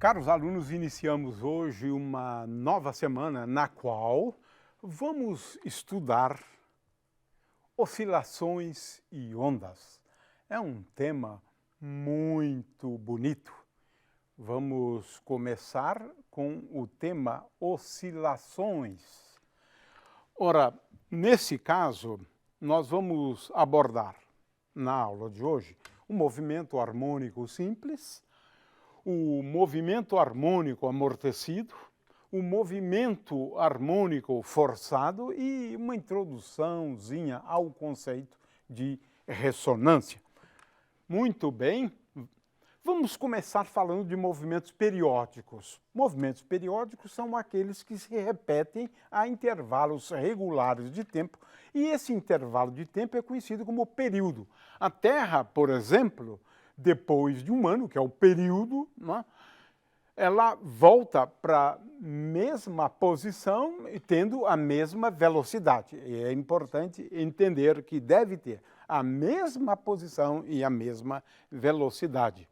Caros alunos, iniciamos hoje uma nova semana na qual vamos estudar oscilações e ondas. É um tema muito bonito. Vamos começar com o tema oscilações. Ora, nesse caso, nós vamos abordar na aula de hoje o movimento harmônico simples, o movimento harmônico amortecido, o movimento harmônico forçado e uma introduçãozinha ao conceito de ressonância. Muito bem, vamos começar falando de movimentos periódicos. Movimentos periódicos são aqueles que se repetem a intervalos regulares de tempo e esse intervalo de tempo é conhecido como período. A Terra, por exemplo, depois de um ano, que é o período, né, ela volta para a mesma posição e tendo a mesma velocidade. E é importante entender que deve ter a mesma posição e a mesma velocidade.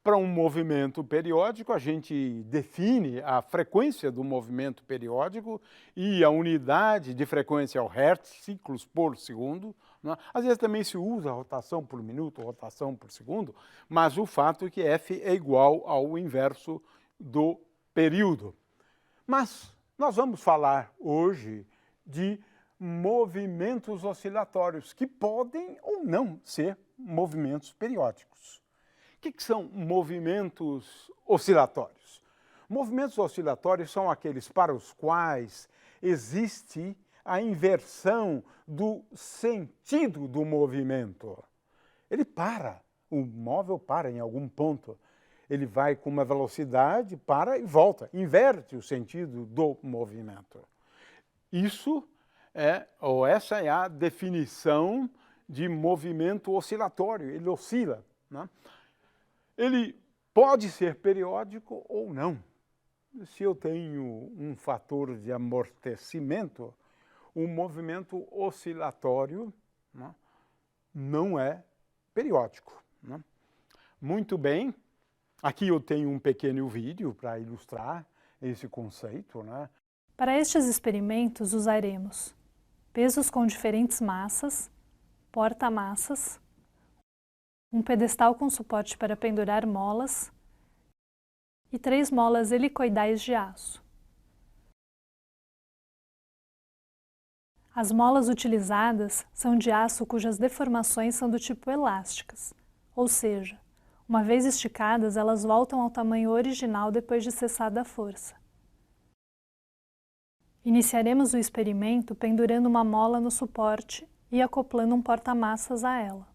Para um movimento periódico, a gente define a frequência do movimento periódico e a unidade de frequência é o Hertz, ciclos por segundo. Né? Às vezes também se usa rotação por minuto, rotação por segundo, mas o fato é que F é igual ao inverso do período. Mas nós vamos falar hoje de movimentos oscilatórios, que podem ou não ser movimentos periódicos. O que são movimentos oscilatórios? Movimentos oscilatórios são aqueles para os quais existe a inversão do sentido do movimento. Ele para, o móvel para em algum ponto. Ele vai com uma velocidade, para e volta, inverte o sentido do movimento. Essa é a definição de movimento oscilatório, ele oscila, né? Ele pode ser periódico ou não. Se eu tenho um fator de amortecimento, o movimento oscilatório, né, não é periódico. Né? Muito bem, aqui eu tenho um pequeno vídeo para ilustrar esse conceito. Né? Para estes experimentos usaremos pesos com diferentes massas, porta-massas, um pedestal com suporte para pendurar molas e 3 molas helicoidais de aço. As molas utilizadas são de aço cujas deformações são do tipo elásticas, ou seja, uma vez esticadas, elas voltam ao tamanho original depois de cessada a força. Iniciaremos o experimento pendurando uma mola no suporte e acoplando um porta-massas a ela.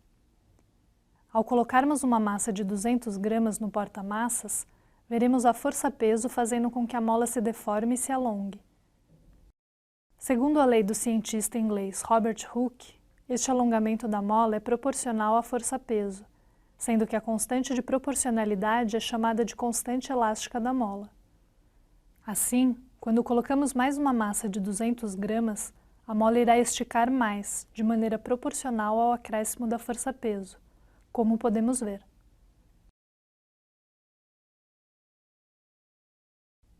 Ao colocarmos uma massa de 200 gramas no porta-massas, veremos a força-peso fazendo com que a mola se deforme e se alongue. Segundo a lei do cientista inglês Robert Hooke, este alongamento da mola é proporcional à força-peso, sendo que a constante de proporcionalidade é chamada de constante elástica da mola. Assim, quando colocamos mais uma massa de 200 gramas, a mola irá esticar mais, de maneira proporcional ao acréscimo da força-peso, como podemos ver.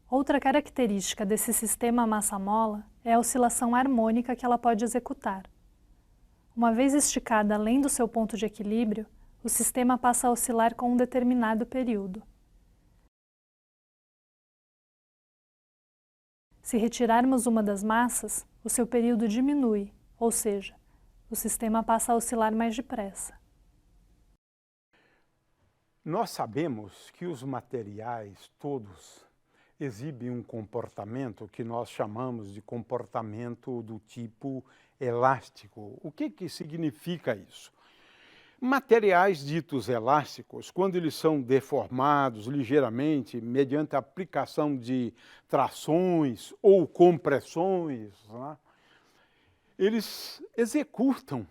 Outra característica desse sistema massa-mola é a oscilação harmônica que ela pode executar. Uma vez esticada além do seu ponto de equilíbrio, o sistema passa a oscilar com um determinado período. Se retirarmos uma das massas, o seu período diminui, ou seja, o sistema passa a oscilar mais depressa. Nós sabemos que os materiais todos exibem um comportamento que nós chamamos de comportamento do tipo elástico. O que significa isso? Materiais ditos elásticos, quando eles são deformados ligeiramente mediante a aplicação de trações ou compressões, né, eles executam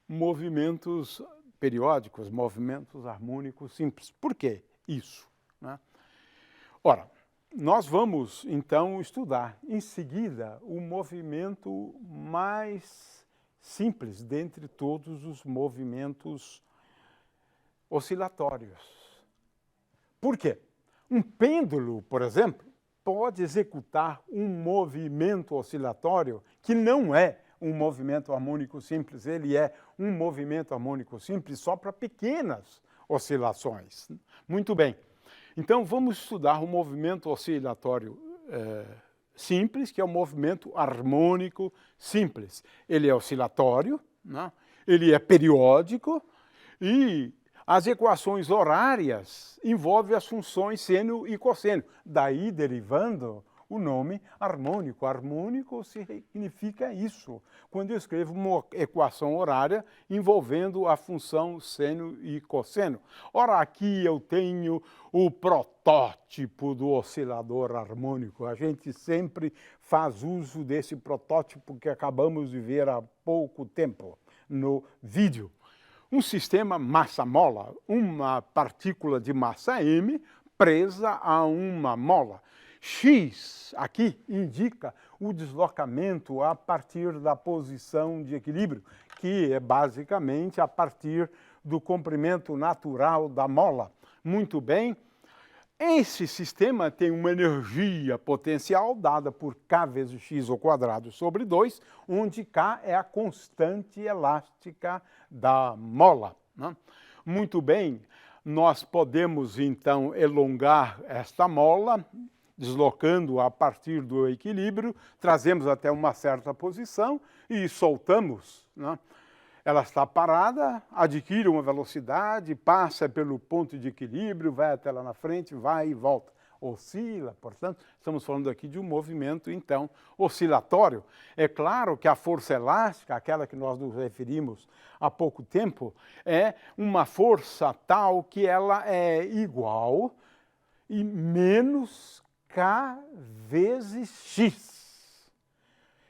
movimentos periódicos, movimentos harmônicos simples. Por que isso? Né? Ora, nós vamos então estudar em seguida o movimento mais simples dentre todos os movimentos oscilatórios. Por quê? Um pêndulo, por exemplo, pode executar um movimento oscilatório que não é um movimento harmônico simples, ele é um movimento harmônico simples só para pequenas oscilações. Muito bem. Então, vamos estudar o movimento oscilatório simples, que é o movimento harmônico simples. Ele é oscilatório, né? Ele é periódico e as equações horárias envolvem as funções seno e cosseno, daí derivando o nome harmônico. Harmônico significa isso, quando eu escrevo uma equação horária envolvendo a função seno e cosseno. Ora, aqui eu tenho o protótipo do oscilador harmônico. A gente sempre faz uso desse protótipo que acabamos de ver há pouco tempo no vídeo. Um sistema massa-mola, uma partícula de massa m presa a uma mola. X aqui indica o deslocamento a partir da posição de equilíbrio, que é basicamente a partir do comprimento natural da mola. Muito bem. Esse sistema tem uma energia potencial dada por K vezes x ao quadrado sobre 2, onde K é a constante elástica da mola, né? Muito bem, nós podemos então elongar esta mola, deslocando a partir do equilíbrio, trazemos até uma certa posição e soltamos, né? Ela está parada, adquire uma velocidade, passa pelo ponto de equilíbrio, vai até lá na frente, vai e volta. Oscila, portanto, estamos falando aqui de um movimento, então, oscilatório. É claro que a força elástica, aquela que nós nos referimos há pouco tempo, é uma força tal que ela é igual e menos K vezes X.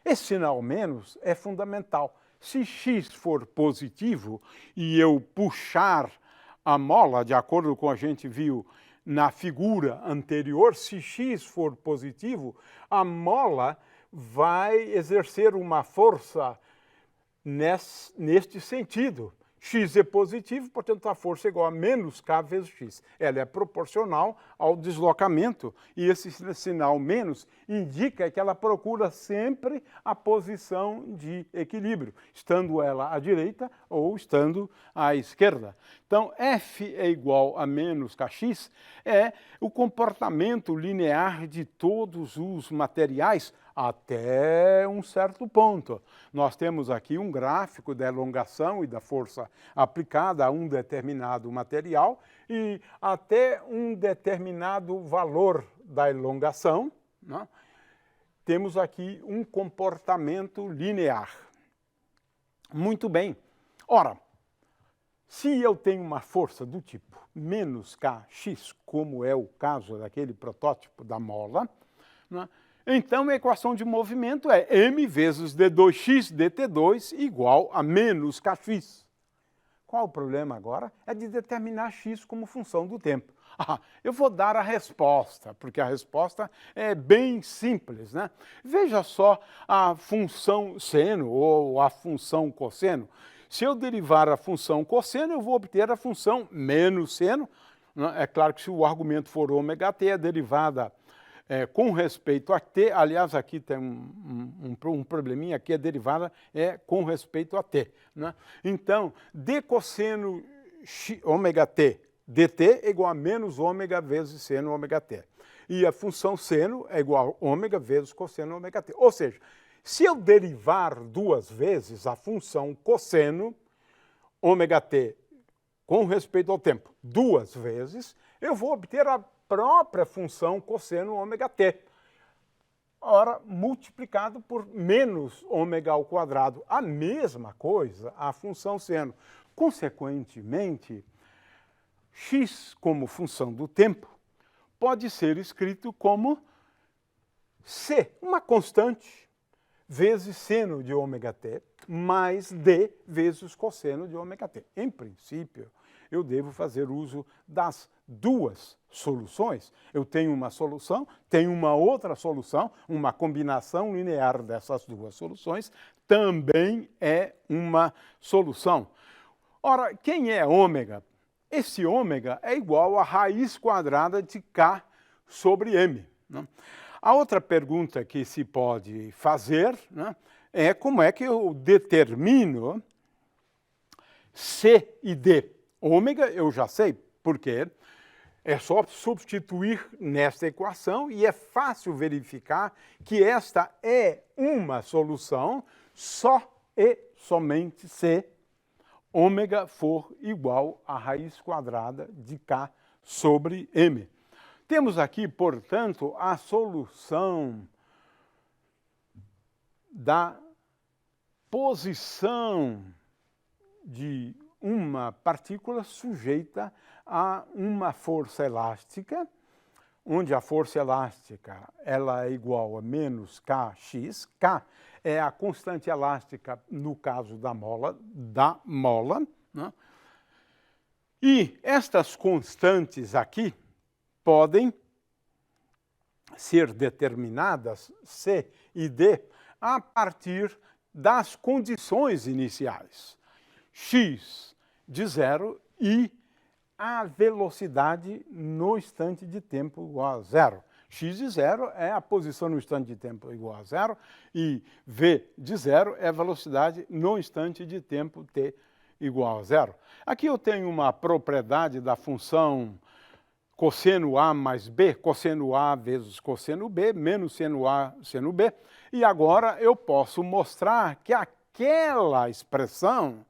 Esse sinal menos é fundamental. Se x for positivo e eu puxar a mola, de acordo com a gente viu na figura anterior, se x for positivo, a mola vai exercer uma força neste sentido. X é positivo, portanto a força é igual a menos K vezes x. Ela é proporcional ao deslocamento e esse sinal menos indica que ela procura sempre a posição de equilíbrio, estando ela à direita ou estando à esquerda. Então, F é igual a menos Kx é o comportamento linear de todos os materiais até um certo ponto. Nós temos aqui um gráfico da elongação e da força aplicada a um determinado material e até um determinado valor da elongação, né? Temos aqui um comportamento linear. Muito bem. Ora, se eu tenho uma força do tipo menos Kx, como é o caso daquele protótipo da mola, né? Então, a equação de movimento é m vezes d2x dt2 igual a menos kx. Qual o problema agora? É de determinar x como função do tempo. Eu vou dar a resposta, porque a resposta é bem simples, né? Veja só a função seno ou a função cosseno. Se eu derivar a função cosseno, eu vou obter a função menos seno. É claro que se o argumento for ômega-t, a derivada com respeito a t, aliás, aqui tem um probleminha, aqui a derivada é com respeito a t, né? Então, d cosseno ômega t dt é igual a menos ômega vezes seno ômega t. E a função seno é igual a ômega vezes cosseno ômega t. Ou seja, se eu derivar duas vezes a função cosseno ômega t com respeito ao tempo duas vezes, eu vou obter a própria função cosseno ômega t. Ora, multiplicado por menos ômega ao quadrado. A mesma coisa, a função seno. Consequentemente, x como função do tempo pode ser escrito como c, uma constante, vezes seno de ômega t, mais d vezes cosseno de ômega t. Em princípio, eu devo fazer uso das duas soluções. Eu tenho uma solução, tenho uma outra solução, uma combinação linear dessas duas soluções também é uma solução. Ora, quem é ômega? Esse ômega é igual à raiz quadrada de K sobre m. Né? A outra pergunta que se pode fazer, né, é como é que eu determino C e D. Ômega eu já sei, porque é só substituir nesta equação e é fácil verificar que esta é uma solução só e somente se ômega for igual à raiz quadrada de K sobre M. Temos aqui, portanto, a solução da posição de uma partícula sujeita a uma força elástica, onde a força elástica ela é igual a menos Kx. K é a constante elástica no caso da mola, né? E estas constantes aqui podem ser determinadas, C e D, a partir das condições iniciais. X de zero e a velocidade no instante de tempo igual a zero. X de zero é a posição no instante de tempo igual a zero e V de zero é a velocidade no instante de tempo t igual a zero. Aqui eu tenho uma propriedade da função cosseno A mais B, cosseno A vezes cosseno B, menos seno A, seno B. E agora eu posso mostrar que aquela expressão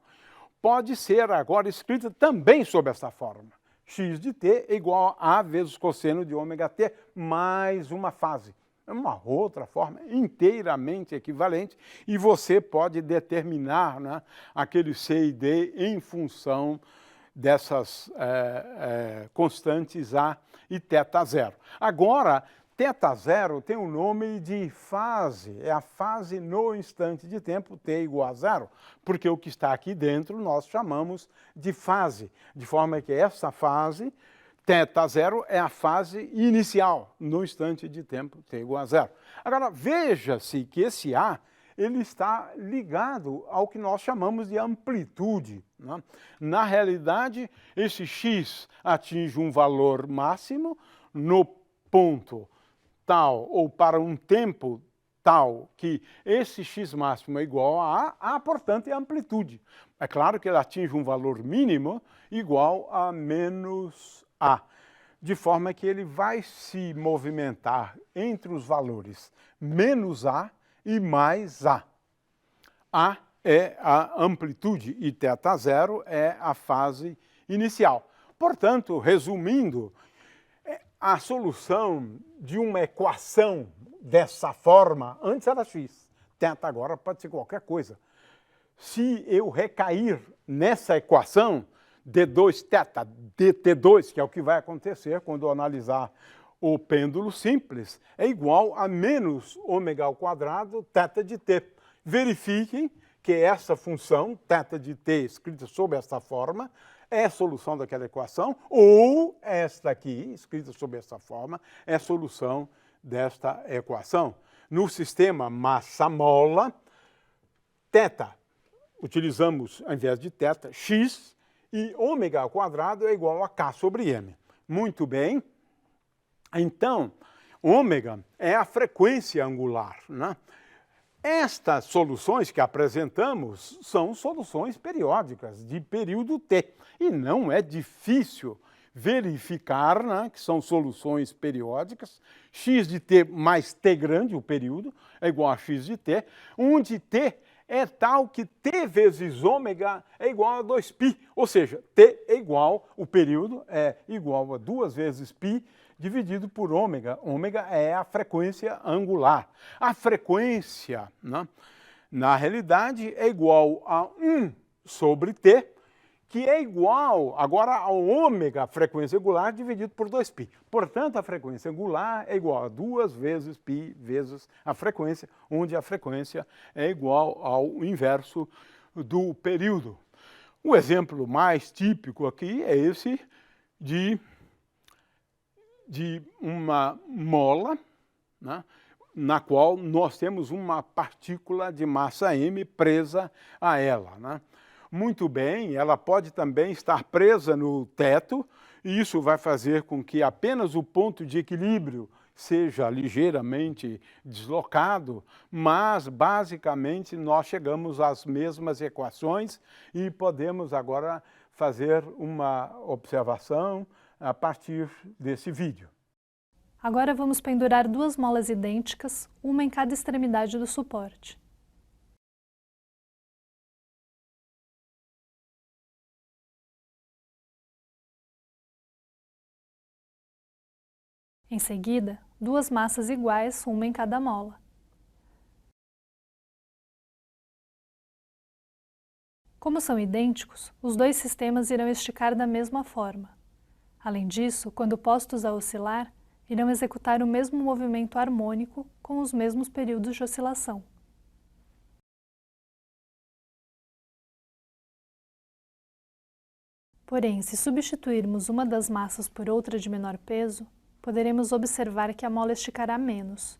pode ser agora escrita também sob essa forma. X de t é igual a vezes cosseno de ômega t mais uma fase. É uma outra forma inteiramente equivalente e você pode determinar, né, aquele C e D em função dessas constantes A e θ0. Agora, θ0 tem o nome de fase, é a fase no instante de tempo t igual a zero, porque o que está aqui dentro nós chamamos de fase, de forma que essa fase, θ0, é a fase inicial no instante de tempo t igual a zero. Agora, veja-se que esse A ele está ligado ao que nós chamamos de amplitude, né? Na realidade, esse x atinge um valor máximo no ponto tal, ou para um tempo tal, que esse x máximo é igual a A, portanto, é amplitude. É claro que ele atinge um valor mínimo igual a menos A, de forma que ele vai se movimentar entre os valores menos A e mais A. A é a amplitude e θ0 é a fase inicial. Portanto, resumindo, a solução de uma equação dessa forma, antes era x, θ agora pode ser qualquer coisa. Se eu recair nessa equação, d2θ, dt2, que é o que vai acontecer quando eu analisar o pêndulo simples, é igual a menos ômega ao quadrado θ de t. Verifiquem que essa função, θ de t, escrita sob essa forma, é a solução daquela equação, ou esta aqui, escrita sob essa forma, é a solução desta equação. No sistema massa-mola, θ, utilizamos, ao invés de θ, x, e ômega ao quadrado é igual a k sobre m. Muito bem. Então, ômega é a frequência angular, né? Estas soluções que apresentamos são soluções periódicas de período t. E não é difícil verificar, né, que são soluções periódicas. X de t mais t grande, o período, é igual a x de t, onde t é tal que t vezes ômega é igual a 2π. Ou seja, t é igual, o período é igual a 2 vezes π dividido por ômega. Ômega é a frequência angular. A frequência, né, na realidade, é igual a 1 sobre t, que é igual agora ao ômega, a frequência angular, dividido por 2π. Portanto, a frequência angular é igual a 2 vezes π vezes a frequência, onde a frequência é igual ao inverso do período. O exemplo mais típico aqui é esse de uma mola, né, na qual nós temos uma partícula de massa m presa a ela, né? Muito bem, ela pode também estar presa no teto, e isso vai fazer com que apenas o ponto de equilíbrio seja ligeiramente deslocado, mas basicamente nós chegamos às mesmas equações e podemos agora fazer uma observação a partir desse vídeo. Agora vamos pendurar duas molas idênticas, uma em cada extremidade do suporte. Em seguida, duas massas iguais, uma em cada mola. Como são idênticos, os dois sistemas irão esticar da mesma forma. Além disso, quando postos a oscilar, irão executar o mesmo movimento harmônico com os mesmos períodos de oscilação. Porém, se substituirmos uma das massas por outra de menor peso, poderemos observar que a mola esticará menos.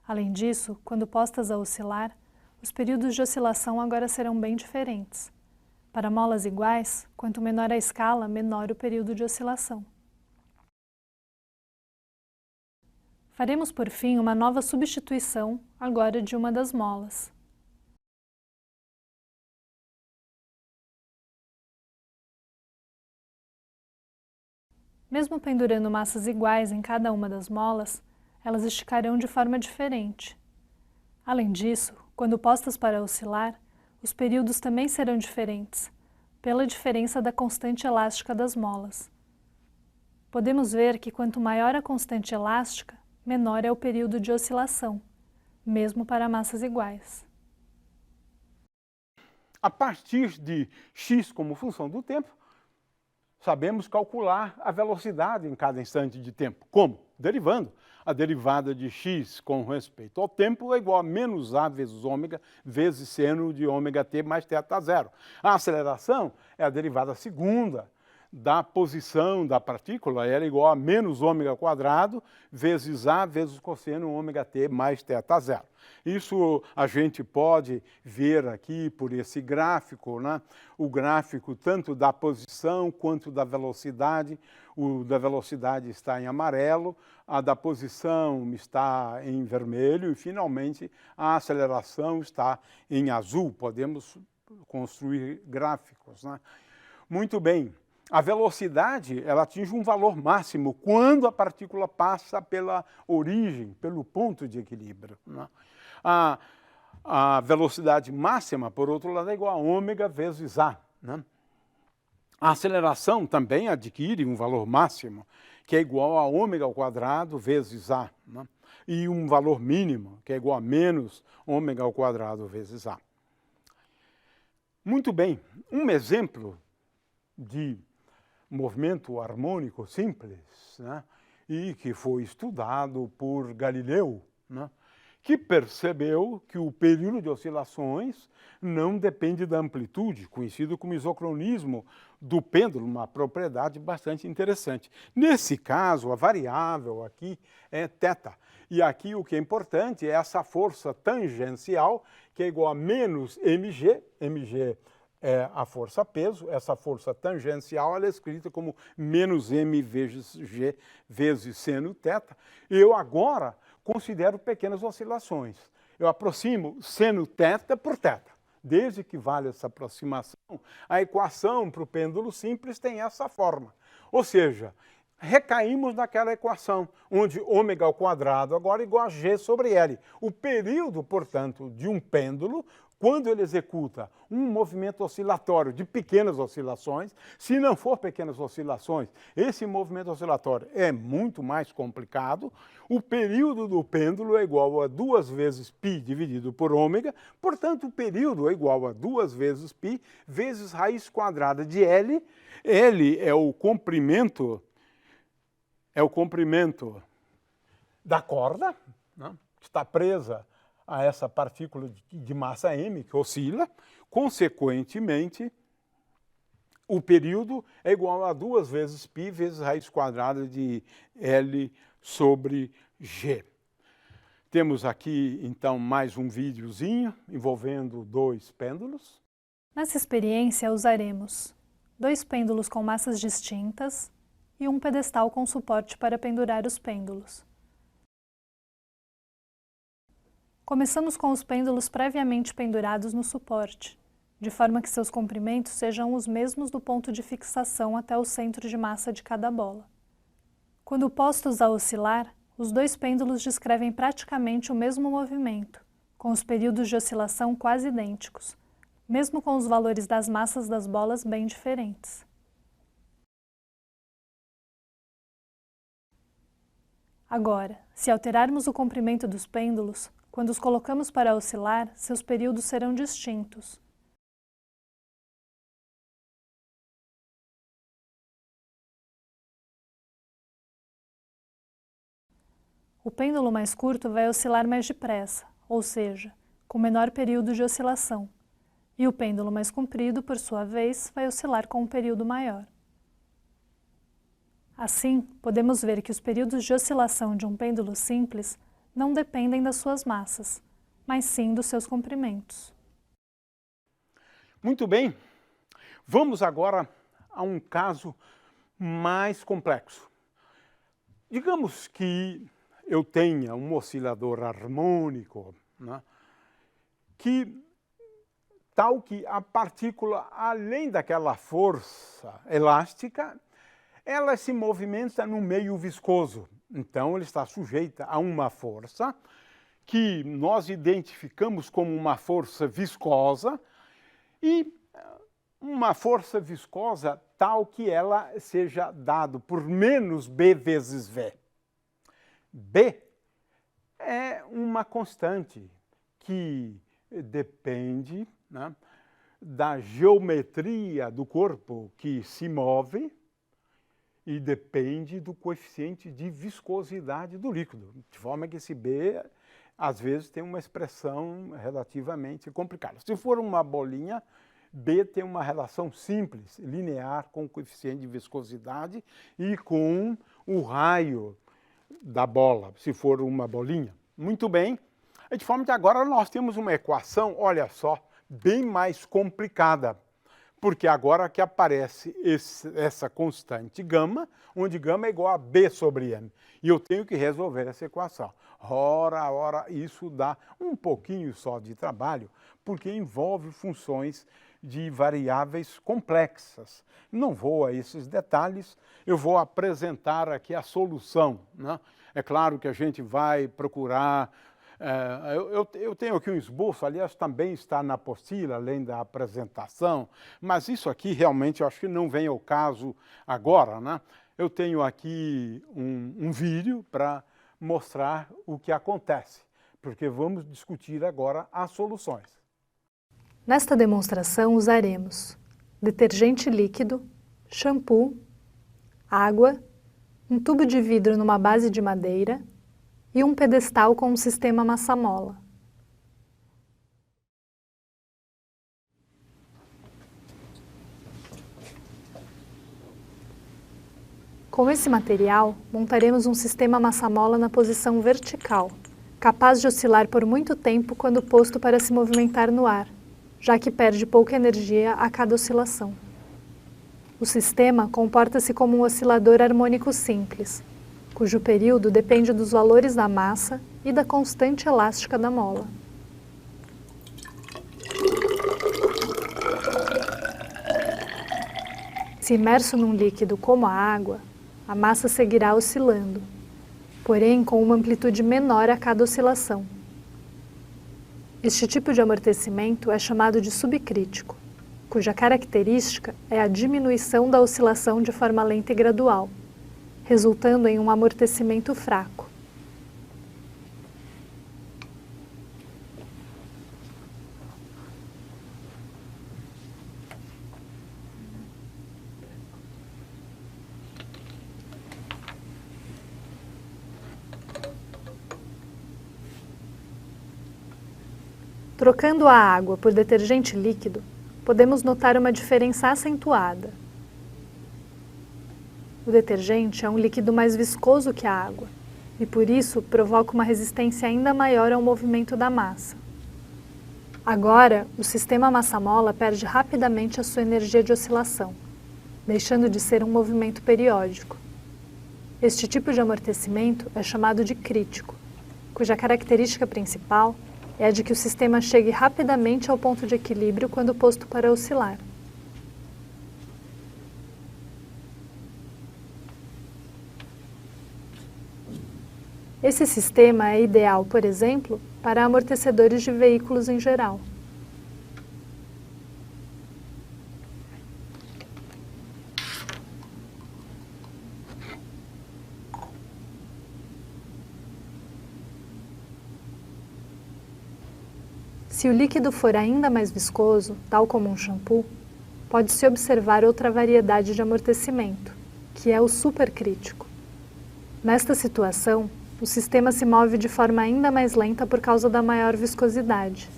Além disso, quando postas a oscilar, os períodos de oscilação agora serão bem diferentes. Para molas iguais, quanto menor a escala, menor o período de oscilação. Faremos, por fim, uma nova substituição, agora de uma das molas. Mesmo pendurando massas iguais em cada uma das molas, elas esticarão de forma diferente. Além disso, quando postas para oscilar, os períodos também serão diferentes, pela diferença da constante elástica das molas. Podemos ver que quanto maior a constante elástica, menor é o período de oscilação, mesmo para massas iguais. A partir de x como função do tempo, sabemos calcular a velocidade em cada instante de tempo. Como? Derivando. A derivada de x com respeito ao tempo é igual a menos a vezes ômega vezes seno de ômega t mais θ zero. A aceleração é a derivada segunda da posição da partícula, ela é igual a menos ômega quadrado vezes a vezes cosseno ômega t mais θ zero. Isso a gente pode ver aqui por esse gráfico, né? O gráfico tanto da posição quanto da velocidade. O da velocidade está em amarelo, a da posição está em vermelho e, finalmente, a aceleração está em azul. Podemos construir gráficos, né? Muito bem. A velocidade, ela atinge um valor máximo quando a partícula passa pela origem, pelo ponto de equilíbrio, né? A velocidade máxima, por outro lado, é igual a ômega vezes a, né? A aceleração também adquire um valor máximo, que é igual a ômega ao quadrado vezes a, né? E um valor mínimo, que é igual a menos ômega ao quadrado vezes a. Muito bem, um exemplo de movimento harmônico simples, né? E que foi estudado por Galileu, né? Que percebeu que o período de oscilações não depende da amplitude, conhecido como isocronismo do pêndulo, uma propriedade bastante interessante. Nesse caso, a variável aqui é θ. E aqui o que é importante é essa força tangencial, que é igual a menos mg, mg é a força peso, essa força tangencial ela é escrita como menos m vezes g vezes seno θ. Eu agora considero pequenas oscilações. Eu aproximo seno θ por θ. Desde que vale essa aproximação, a equação para o pêndulo simples tem essa forma. Ou seja, recaímos naquela equação, onde ômega ao quadrado agora é igual a g sobre L. O período, portanto, de um pêndulo, quando ele executa um movimento oscilatório de pequenas oscilações, se não for pequenas oscilações, esse movimento oscilatório é muito mais complicado, o período do pêndulo é igual a 2 vezes π dividido por ômega, portanto, o período é igual a 2 vezes π vezes raiz quadrada de L. L é o comprimento da corda, né, que está presa a essa partícula de massa m, que oscila. Consequentemente, o período é igual a 2 vezes π vezes raiz quadrada de L sobre G. Temos aqui, então, mais um videozinho envolvendo dois pêndulos. Nessa experiência, usaremos 2 pêndulos com massas distintas e um pedestal com suporte para pendurar os pêndulos. Começamos com os pêndulos previamente pendurados no suporte, de forma que seus comprimentos sejam os mesmos do ponto de fixação até o centro de massa de cada bola. Quando postos a oscilar, os 2 pêndulos descrevem praticamente o mesmo movimento, com os períodos de oscilação quase idênticos, mesmo com os valores das massas das bolas bem diferentes. Agora, se alterarmos o comprimento dos pêndulos, quando os colocamos para oscilar, seus períodos serão distintos. O pêndulo mais curto vai oscilar mais depressa, ou seja, com menor período de oscilação, e o pêndulo mais comprido, por sua vez, vai oscilar com um período maior. Assim, podemos ver que os períodos de oscilação de um pêndulo simples não dependem das suas massas, mas sim dos seus comprimentos. Muito bem, vamos agora a um caso mais complexo. Digamos que eu tenha um oscilador harmônico, né, tal que a partícula, além daquela força elástica, ela se movimenta no meio viscoso. Então, ele está sujeita a uma força que nós identificamos como uma força viscosa e uma força viscosa tal que ela seja dada por menos B vezes V. B é uma constante que depende, né, da geometria do corpo que se move e depende do coeficiente de viscosidade do líquido, de forma que esse B, às vezes, tem uma expressão relativamente complicada. Se for uma bolinha, B tem uma relação simples, linear, com o coeficiente de viscosidade e com o raio da bola, se for uma bolinha. Muito bem, de forma que agora nós temos uma equação, olha só, bem mais complicada, porque agora que aparece essa constante gama, onde gama é igual a B sobre M. E eu tenho que resolver essa equação. Ora, isso dá um pouquinho só de trabalho, porque envolve funções de variáveis complexas. Não vou a esses detalhes, eu vou apresentar aqui a solução, né? É claro que a gente vai procurar. Eu tenho aqui um esboço, aliás, também está na apostila, além da apresentação, mas isso aqui realmente eu acho que não vem ao caso agora, né? Eu tenho aqui um vídeo para mostrar o que acontece, porque vamos discutir agora as soluções. Nesta demonstração usaremos detergente líquido, shampoo, água, um tubo de vidro numa base de madeira e um pedestal com um sistema massa-mola. Com esse material, montaremos um sistema massa-mola na posição vertical, capaz de oscilar por muito tempo quando posto para se movimentar no ar, já que perde pouca energia a cada oscilação. O sistema comporta-se como um oscilador harmônico simples, cujo período depende dos valores da massa e da constante elástica da mola. Se imerso num líquido como a água, a massa seguirá oscilando, porém com uma amplitude menor a cada oscilação. Este tipo de amortecimento é chamado de subcrítico, cuja característica é a diminuição da oscilação de forma lenta e gradual, resultando em um amortecimento fraco. Trocando a água por detergente líquido, podemos notar uma diferença acentuada. O detergente é um líquido mais viscoso que a água e, por isso, provoca uma resistência ainda maior ao movimento da massa. Agora, o sistema massa-mola perde rapidamente a sua energia de oscilação, deixando de ser um movimento periódico. Este tipo de amortecimento é chamado de crítico, cuja característica principal é a de que o sistema chegue rapidamente ao ponto de equilíbrio quando posto para oscilar. Esse sistema é ideal, por exemplo, para amortecedores de veículos em geral. Se o líquido for ainda mais viscoso, tal como um shampoo, pode-se observar outra variedade de amortecimento, que é o supercrítico. Nesta situação, o sistema se move de forma ainda mais lenta por causa da maior viscosidade.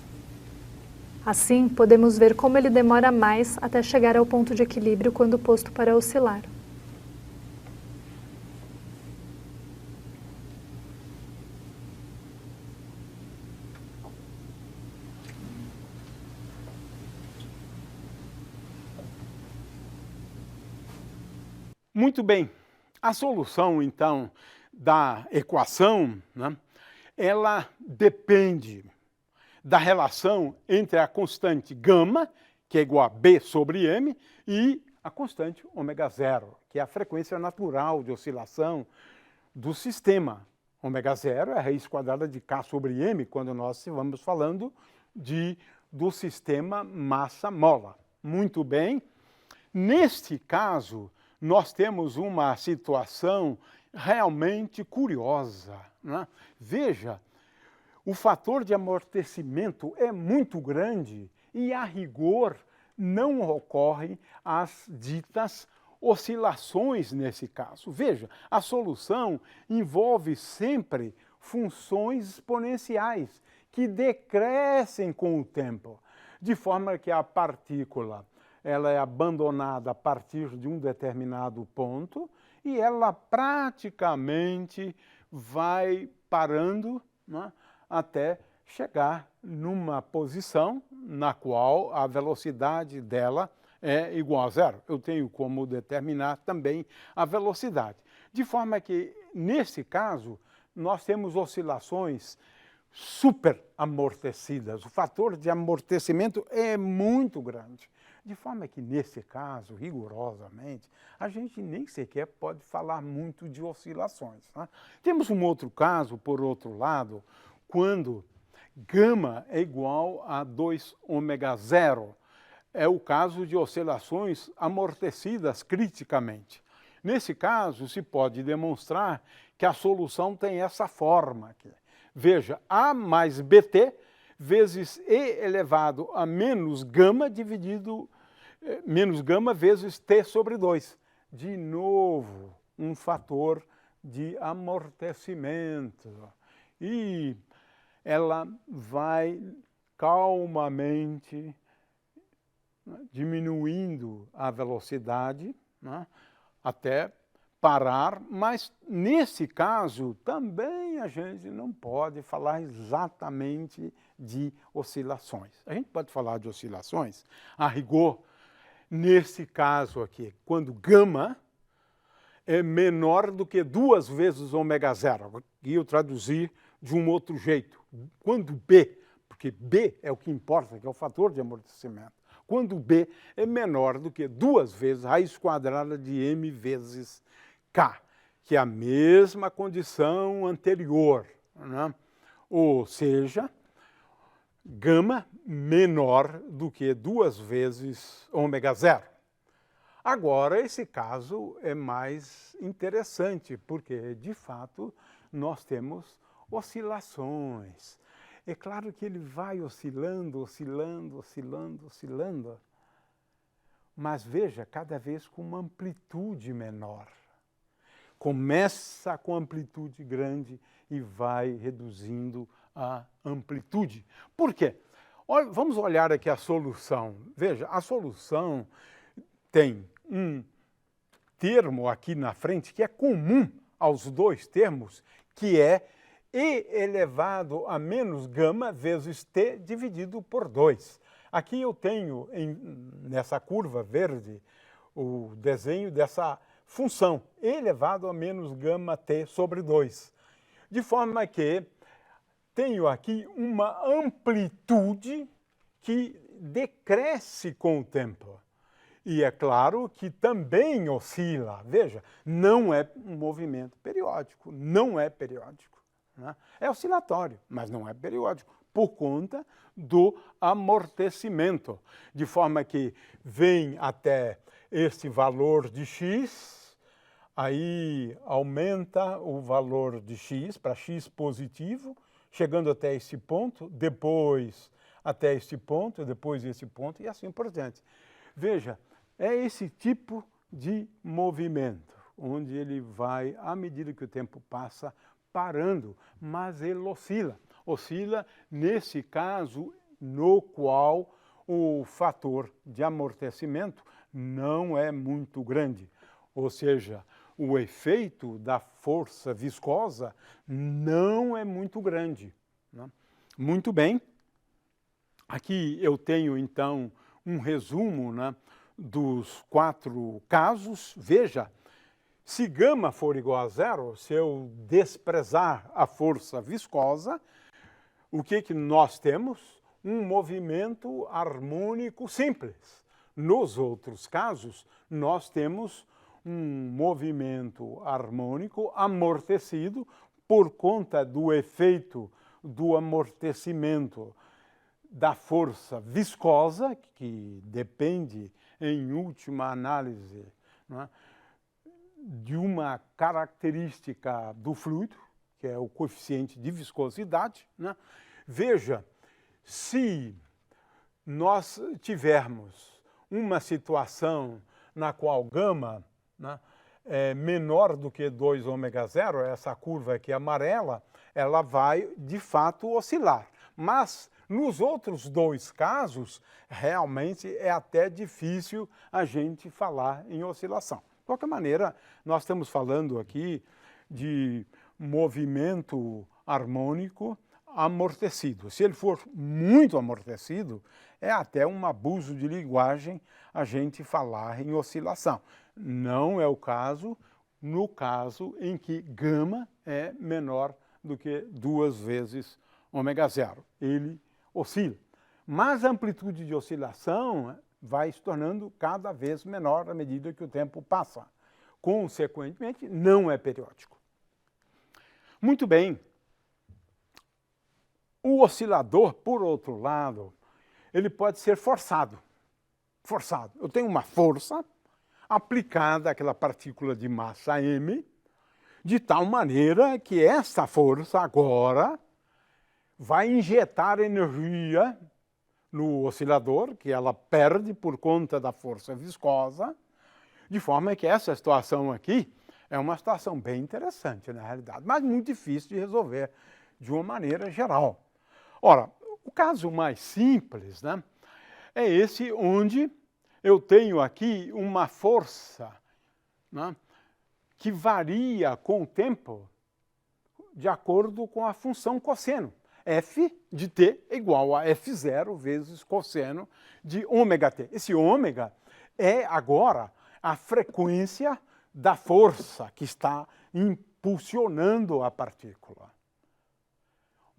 Assim, podemos ver como ele demora mais até chegar ao ponto de equilíbrio quando posto para oscilar. Muito bem, a solução, então, da equação, né, ela depende da relação entre a constante gama, que é igual a B sobre M, e a constante ômega zero, que é a frequência natural de oscilação do sistema. Ômega zero é a raiz quadrada de K sobre M, quando nós vamos falando do sistema massa-mola. Muito bem, neste caso, nós temos uma situação realmente curiosa, né? Veja, o fator de amortecimento é muito grande e, a rigor, não ocorrem as ditas oscilações nesse caso. Veja, a solução envolve sempre funções exponenciais que decrescem com o tempo, de forma que a partícula ela é abandonada a partir de um determinado ponto e ela praticamente vai parando, né, até chegar numa posição na qual a velocidade dela é igual a zero. Eu tenho como determinar também a velocidade. De forma que, nesse caso, nós temos oscilações super amortecidas. O fator de amortecimento é muito grande. De forma que, nesse caso, rigorosamente, a gente nem sequer pode falar muito de oscilações, né? Temos um outro caso, por outro lado, quando gama é igual a 2 ômega zero. É o caso de oscilações amortecidas criticamente. Nesse caso, se pode demonstrar que a solução tem essa forma aqui. Veja, A mais BT vezes E elevado a menos gama dividido menos gama vezes T sobre 2. De novo, um fator de amortecimento. E ela vai calmamente diminuindo a velocidade, né, até parar, mas nesse caso também a gente não pode falar exatamente de oscilações. A gente pode falar de oscilações, a rigor, nesse caso aqui, quando gama é menor do que 2 vezes ômega zero. Aqui eu traduzi de um outro jeito. Quando B, porque B é o que importa, que é o fator de amortecimento. Quando B é menor do que 2 vezes raiz quadrada de M vezes K, que é a mesma condição anterior, né? Ou seja, gama menor do que 2 vezes ômega zero. Agora, esse caso é mais interessante, porque, de fato, nós temos oscilações. É claro que ele vai oscilando, oscilando, oscilando, oscilando, mas veja, cada vez com uma amplitude menor. Começa com amplitude grande e vai reduzindo a amplitude. Por quê? Olha, vamos olhar aqui a solução. Veja, a solução tem um termo aqui na frente que é comum aos dois termos, que é E elevado a menos gama vezes T dividido por 2. Aqui eu tenho, nessa curva verde, o desenho dessa função, E elevado a menos gama T sobre 2. De forma que tenho aqui uma amplitude que decresce com o tempo. E é claro que também oscila. Veja, não é um movimento periódico, não é periódico. Né? É oscilatório, mas não é periódico, por conta do amortecimento. De forma que vem até este valor de x, aí aumenta o valor de x para x positivo, chegando até esse ponto, depois até este ponto, depois esse ponto e assim por diante. Veja, é esse tipo de movimento, onde ele vai, à medida que o tempo passa, parando, mas ele oscila. Oscila nesse caso no qual o fator de amortecimento não é muito grande, ou seja, o efeito da força viscosa não é muito grande. Né? Muito bem, aqui eu tenho então um resumo, né, dos 4 casos. Veja, se gama for igual a 0, se eu desprezar a força viscosa, o que nós temos? Um movimento harmônico simples. Nos outros casos, nós temos um movimento harmônico amortecido por conta do efeito do amortecimento da força viscosa, que depende, em última análise, né, de uma característica do fluido, que é o coeficiente de viscosidade. Né? Veja, se nós tivermos uma situação na qual gama, né, é menor do que 2 ômega 0, essa curva aqui amarela, ela vai de fato oscilar. Mas nos outros 2 casos, realmente é até difícil a gente falar em oscilação. De qualquer maneira, nós estamos falando aqui de movimento harmônico amortecido. Se ele for muito amortecido, é até um abuso de linguagem a gente falar em oscilação. Não é o caso no caso em que gama é menor do que 2 vezes ômega 0. Ele oscila. Mas a amplitude de oscilação vai se tornando cada vez menor à medida que o tempo passa. Consequentemente, não é periódico. Muito bem. O oscilador, por outro lado, ele pode ser forçado. Forçado. Eu tenho uma força aplicada àquela partícula de massa m, de tal maneira que essa força agora vai injetar energia no oscilador, que ela perde por conta da força viscosa, de forma que essa situação aqui é uma situação bem interessante, na realidade, mas muito difícil de resolver de uma maneira geral. Ora, o caso mais simples, né, é esse onde eu tenho aqui uma força, né, que varia com o tempo de acordo com a função cosseno. F de t é igual a F0 vezes cosseno de ômega t. Esse ômega é agora a frequência da força que está impulsionando a partícula.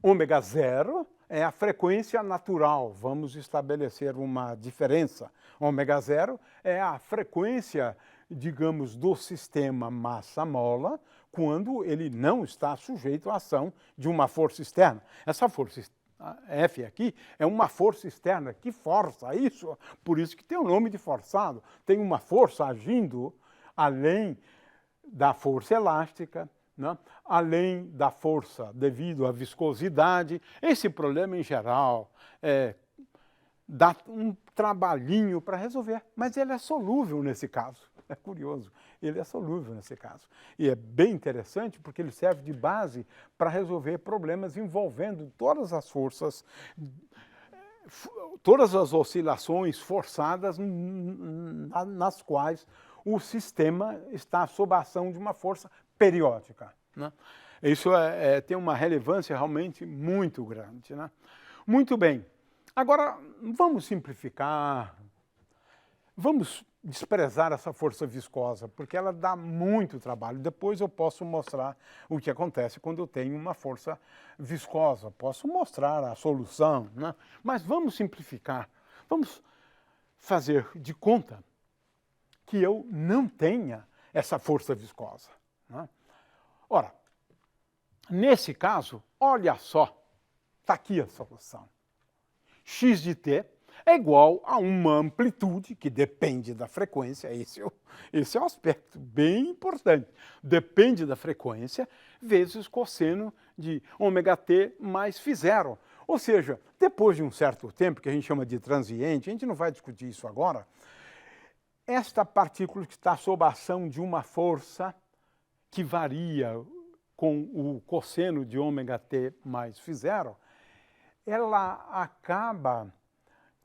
Ômega 0 é a frequência natural. Vamos estabelecer uma diferença. Ômega 0 é a frequência, digamos, do sistema massa-mola, quando ele não está sujeito à ação de uma força externa. Essa força F aqui é uma força externa que força isso, por isso que tem o nome de forçado. Tem uma força agindo além da força elástica, né? Além da força devido à viscosidade. Esse problema, em geral, dá um trabalhinho para resolver, mas ele é solúvel nesse caso. É curioso, ele é solúvel nesse caso. E é bem interessante porque ele serve de base para resolver problemas envolvendo todas as forças, todas as oscilações forçadas nas quais o sistema está sob a ação de uma força periódica. Né? Isso tem uma relevância realmente muito grande, né? Muito bem. Agora, vamos simplificar, vamos desprezar essa força viscosa, porque ela dá muito trabalho. Depois eu posso mostrar o que acontece quando eu tenho uma força viscosa. Posso mostrar a solução, né? Mas vamos simplificar. Vamos fazer de conta que eu não tenha essa força viscosa, né? Ora, nesse caso, olha só, está aqui a solução. X de t é igual a uma amplitude que depende da frequência, esse é um aspecto bem importante, depende da frequência, vezes cosseno de ômega-t mais φ0. Ou seja, depois de um certo tempo, que a gente chama de transiente, a gente não vai discutir isso agora, esta partícula que está sob a ação de uma força que varia com o cosseno de ômega-t mais φ0, ela acaba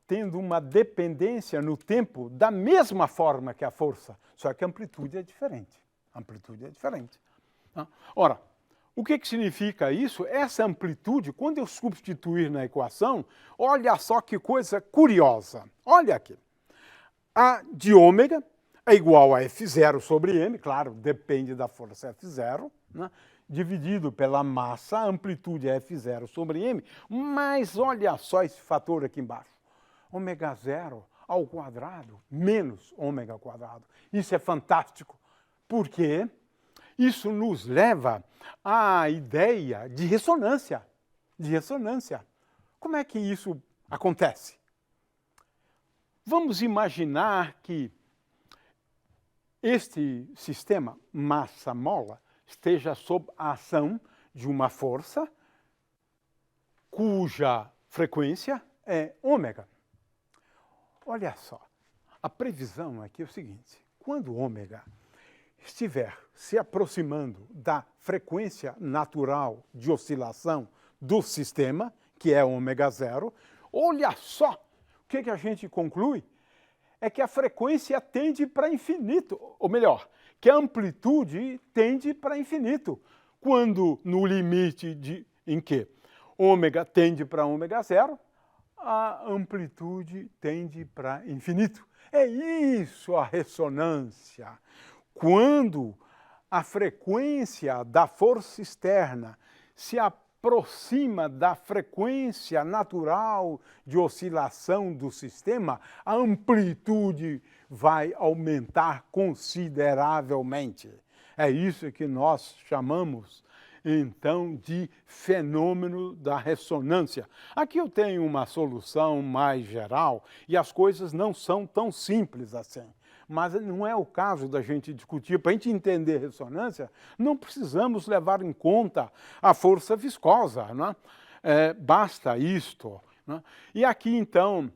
tendo uma dependência no tempo da mesma forma que a força, só que a amplitude é diferente. A amplitude é diferente. Ora, o que significa isso? Essa amplitude, quando eu substituir na equação, olha só que coisa curiosa. Olha aqui. A de ômega é igual a F0 sobre m, claro, depende da força F0, né? Dividido pela massa, a amplitude é F0 sobre m, mas olha só esse fator aqui embaixo. Ômega 0 ao quadrado menos ômega ao quadrado. Isso é fantástico, porque isso nos leva à ideia de ressonância. De ressonância. Como é que isso acontece? Vamos imaginar que este sistema massa-mola esteja sob a ação de uma força cuja frequência é ômega. Olha só, a previsão aqui é o seguinte: quando ômega estiver se aproximando da frequência natural de oscilação do sistema, que é ômega 0, olha só o que a gente conclui, é que a frequência tende para infinito, ou melhor, que a amplitude tende para infinito, quando no limite em que ômega tende para ômega 0, a amplitude tende para infinito. É isso a ressonância. Quando a frequência da força externa se aproxima da frequência natural de oscilação do sistema, a amplitude vai aumentar consideravelmente. É isso que nós chamamos, então, de fenômeno da ressonância. Aqui eu tenho uma solução mais geral e as coisas não são tão simples assim. Mas não é o caso da gente discutir. Para a gente entender ressonância, não precisamos levar em conta a força viscosa, né? Basta isto, né? E aqui, então,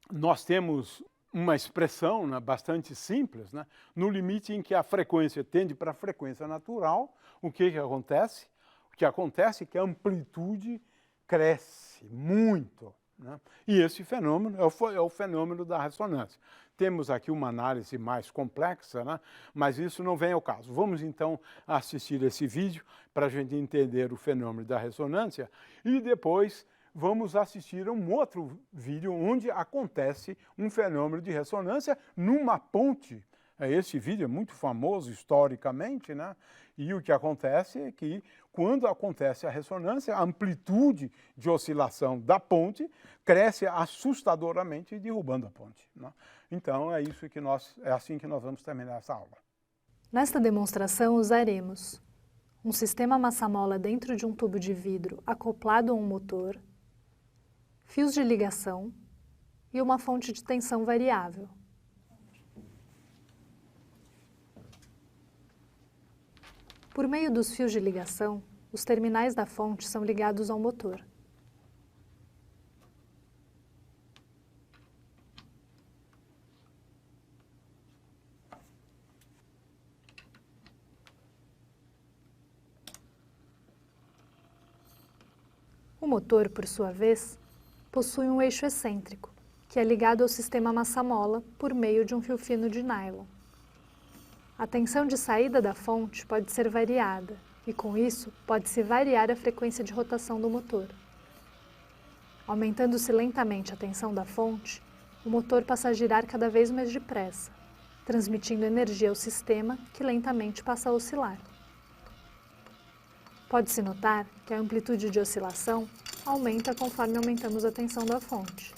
nós temos uma expressão, né, bastante simples, né? No limite em que a frequência tende para a frequência natural, o que acontece? O que acontece é que a amplitude cresce muito, né? E esse fenômeno é o fenômeno da ressonância. Temos aqui uma análise mais complexa, né? Mas isso não vem ao caso. Vamos então assistir esse vídeo para a gente entender o fenômeno da ressonância e depois vamos assistir a um outro vídeo onde acontece um fenômeno de ressonância numa ponte. Esse vídeo é muito famoso historicamente, né? E o que acontece é que, quando acontece a ressonância, a amplitude de oscilação da ponte cresce assustadoramente, derrubando a ponte, né? Então, é assim que nós vamos terminar essa aula. Nesta demonstração, usaremos um sistema massa-mola dentro de um tubo de vidro acoplado a um motor, fios de ligação e uma fonte de tensão variável. Por meio dos fios de ligação, os terminais da fonte são ligados ao motor. O motor, por sua vez, possui um eixo excêntrico, que é ligado ao sistema massa-mola por meio de um fio fino de nylon. A tensão de saída da fonte pode ser variada e com isso pode-se variar a frequência de rotação do motor. Aumentando-se lentamente a tensão da fonte, o motor passa a girar cada vez mais depressa, transmitindo energia ao sistema que lentamente passa a oscilar. Pode-se notar que a amplitude de oscilação aumenta conforme aumentamos a tensão da fonte.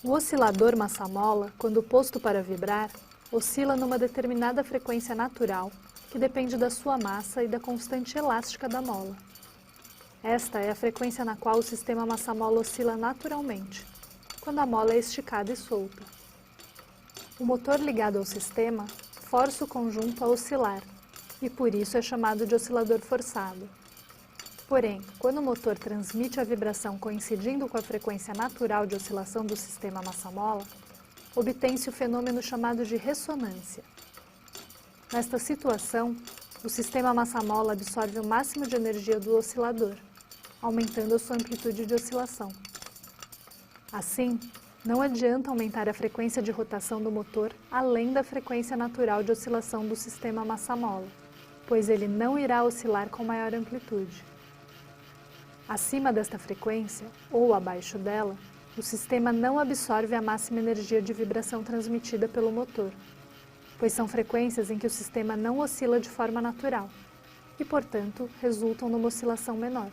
O oscilador massa-mola, quando posto para vibrar, oscila numa determinada frequência natural que depende da sua massa e da constante elástica da mola. Esta é a frequência na qual o sistema massa-mola oscila naturalmente, quando a mola é esticada e solta. O motor ligado ao sistema força o conjunto a oscilar, e por isso é chamado de oscilador forçado. Porém, quando o motor transmite a vibração coincidindo com a frequência natural de oscilação do sistema massa-mola, obtém-se o fenômeno chamado de ressonância. Nesta situação, o sistema massa-mola absorve o máximo de energia do oscilador, aumentando a sua amplitude de oscilação. Assim, não adianta aumentar a frequência de rotação do motor além da frequência natural de oscilação do sistema massa-mola, pois ele não irá oscilar com maior amplitude. Acima desta frequência, ou abaixo dela, o sistema não absorve a máxima energia de vibração transmitida pelo motor, pois são frequências em que o sistema não oscila de forma natural e, portanto, resultam numa oscilação menor.